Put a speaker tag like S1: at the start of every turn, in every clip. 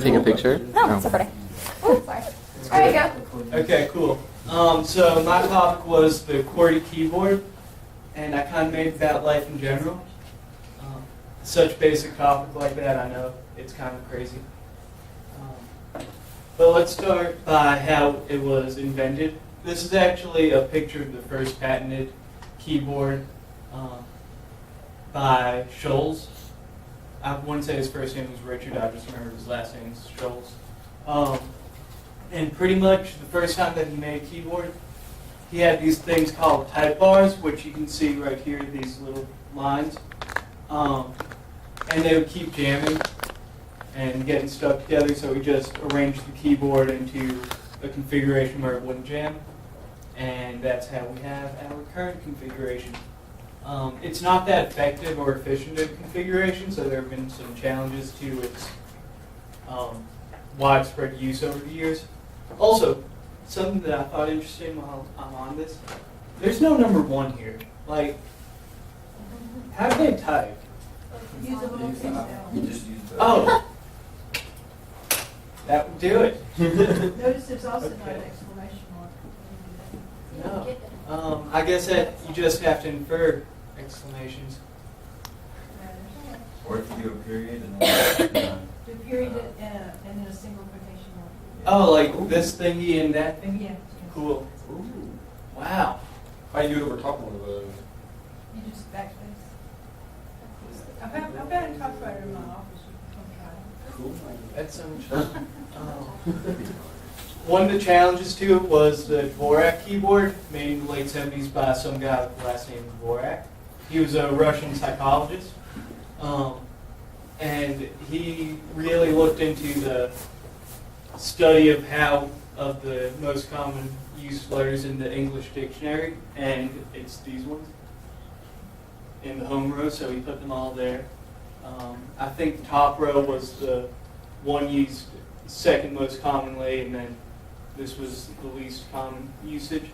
S1: Take a picture?
S2: Oh, so pretty. Oh, sorry. There you go.
S3: Okay, cool. So my topic was the Qwerty keyboard, and I kind of made it about life in general. Such a basic topic like that, I know it's kind of crazy. But let's start by how it was invented. This is actually a picture of the first patented keyboard by Scholz. I wouldn't say his first name was Richard, I just remember his last name is Scholz. And pretty much the first time that he made a keyboard, he had these things called type bars, which you can see right here, these little lines. And they would keep jamming and getting stuck together, so he just arranged the keyboard into a configuration where it wouldn't jam. And that's how we have our current configuration. It's not that effective or efficient a configuration, so there have been some challenges to its widespread use over the years. Also, something that I thought interesting while I'm on this, there's no number 1 here. Like, how do they type?
S4: Use a little
S5: You just use the...
S3: Oh! That would do it.
S4: Notice there's also not an
S3: Okay.
S4: exclamation mark.
S3: No. I guess that you just have to infer exclamations.
S5: Or if you do a period and then...
S4: Do period and then a single quotation mark.
S3: Oh, like this thingy and that thingy?
S4: Yeah.
S3: Cool.
S5: Ooh.
S3: Wow.
S6: How do you do it over top of one of those?
S4: You just backspace. I've got a typewriter in my office. You can come try it.
S6: Cool.
S3: That's so much fun. One of the challenges to it was the Dvorak keyboard, made in the late 70s by some guy with the last name Dvorak. He was a Russian psychologist. And he really looked into the study of the most common used letters in the English dictionary, and it's these ones in the home row, so he put them all there. I think the top row was the one used second most commonly, and then this was the least common usage.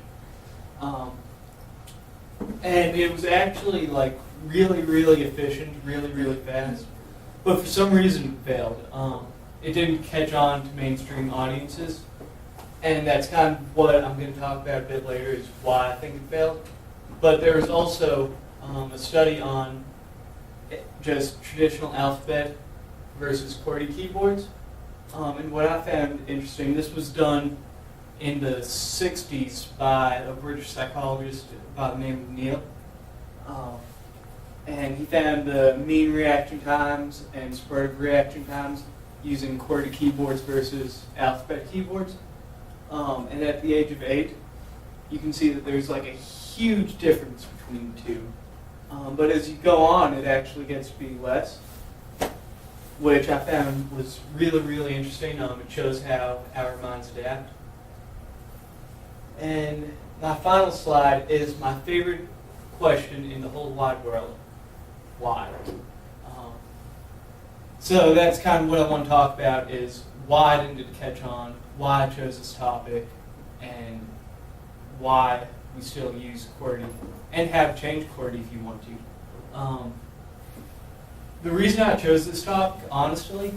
S3: And it was actually like really, really efficient, really, really fast. But for some reason it failed. It didn't catch on to mainstream audiences. And that's kind of what I'm going to talk about a bit later, is why I think it failed. But there was also a study on just traditional alphabet versus QWERTY keyboards. And what I found interesting, this was done in the 60s by a British psychologist by the name of Neil. And he found the mean reaction times and spread of reaction times using QWERTY keyboards versus alphabet keyboards. And at the age of 8, you can see that there's like a huge difference between the two. But as you go on, it actually gets to be less, which I found was really, really interesting. It shows how our minds adapt. And my final slide is my favorite question in the whole wide world. Why? So that's kind of what I want to talk about, is why didn't it catch on, why I chose this topic, and why we still use QWERTY, and have changed QWERTY if you want to. The reason I chose this topic, honestly,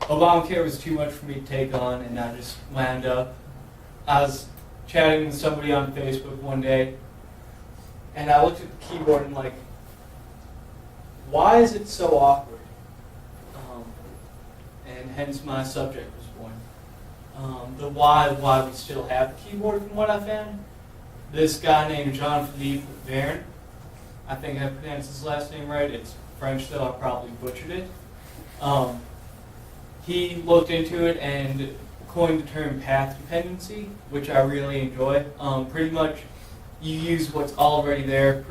S3: Obamacare was too much for me to take on, and I just wound up. I was chatting with somebody on Facebook one day, and I looked at the keyboard and like, why is it so awkward? And hence my subject was born. The why we still have the keyboard, from what I found. This guy named Jean-Philippe Verne, I think I pronounced his last name right. It's French, though I probably butchered it. He looked into it and coined the term path dependency, which I really enjoy. Pretty much, you use what's already there.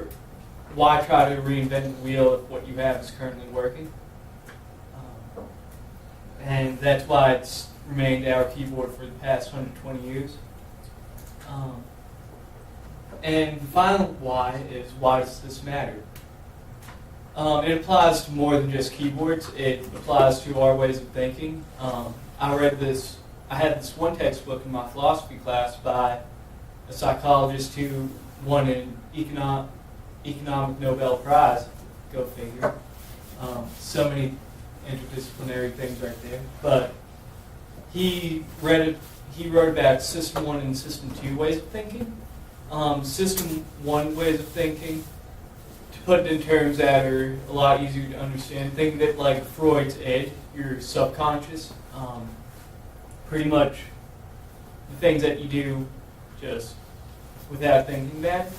S3: Why try to reinvent the wheel if what you have is currently working? And that's why it's remained our keyboard for the past 120 years. And the final why is, why does this matter? It applies to more than just keyboards. It applies to our ways of thinking. I had this one textbook in my philosophy class by a psychologist who won an economic Nobel Prize. Go figure. So many interdisciplinary things right there. But he wrote about System 1 and System 2 ways of thinking. System 1 ways of thinking, to put it in terms that are a lot easier to understand, think of it like Freud's id, your subconscious. Pretty much the things that you do just without thinking that.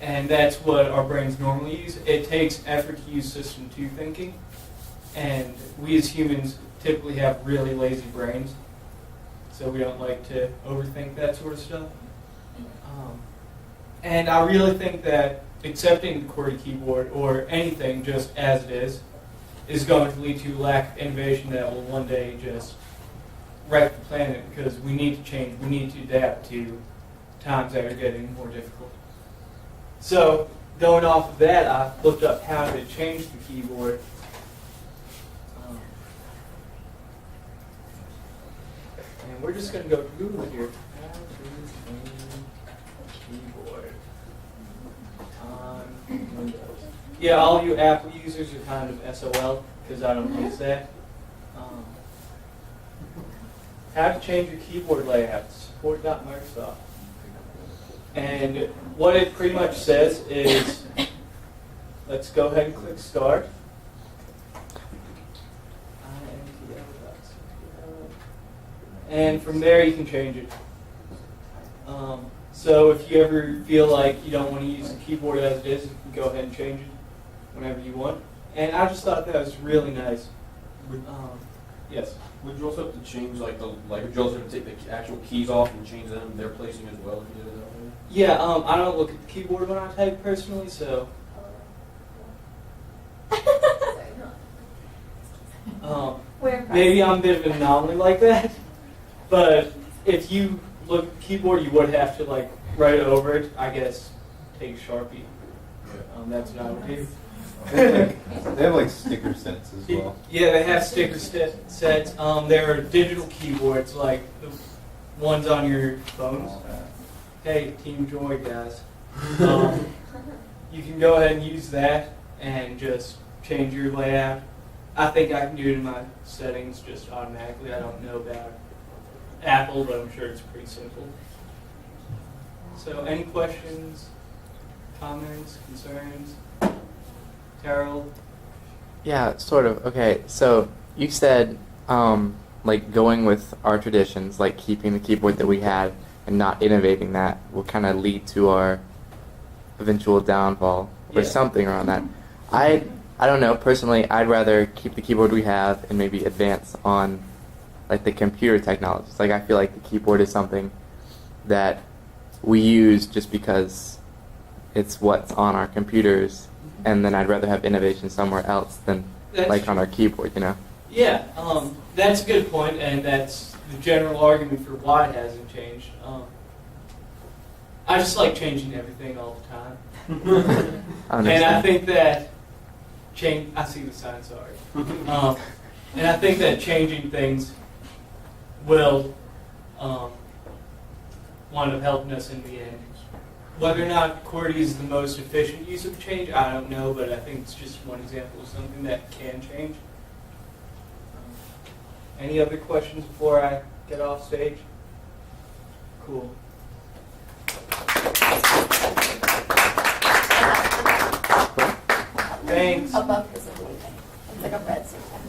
S3: And that's what our brains normally use. It takes effort to use System 2 thinking. And we as humans typically have really lazy brains. So we don't like to overthink that sort of stuff. And I really think that accepting the QWERTY keyboard, or anything just as it is going to lead to a lack of innovation that will one day just wreck the planet, because we need to change, we need to adapt to times that are getting more difficult. So, going off of that, I looked up how to change the keyboard. And we're just going to go to Google here. How to change keyboard on Windows. Yeah, all you Apple users are kind of SOL, because I don't use that. How to change your keyboard layout. Support.microsoft. And what it pretty much says is, let's go ahead and click Start. And from there you can change it. So if you ever feel like you don't want to use the keyboard as it is, you can go ahead and change it whenever you want. And I just thought that was really nice. Yes?
S6: Would you also have to change would you also have to take the actual keys off and change them, their placing as well if you did it that way?
S3: Yeah, I don't look at the keyboard when I type personally, so. Maybe I'm a bit of an anomaly like that. But if you look at the keyboard, you would have to write over it. I guess take a Sharpie. That's what I would do.
S1: They have sticker sets as well.
S3: Yeah, they have sticker sets. There are digital keyboards like the ones on your phones. Hey, Team Joy guys. You can go ahead and use that and just change your layout. I think I can do it in my settings just automatically. I don't know about Apple, but I'm sure it's pretty simple. So any questions, comments, concerns? Carol?
S7: Yeah, sort of. Okay, so you said going with our traditions, like keeping the keyboard that we had and not innovating that will kind of lead to our eventual downfall or something around that. I don't know, personally, I'd rather keep the keyboard we have and maybe advance on the computer technologies. I feel like the keyboard is something that we use just because it's what's on our computers, and then I'd rather have innovation somewhere else than on our keyboard,
S3: Yeah, that's a good point, and that's the general argument for why it hasn't changed. I just like changing everything all the time. And I think that I see the sign, sorry. And I think that changing things will wind up helping us in the end. Whether or not QWERTY is the most efficient use of change, I don't know, but I think it's just one example of something that can change. Any other questions before I get off stage? Cool. Thanks.
S2: Above his thing. It's like a red circle.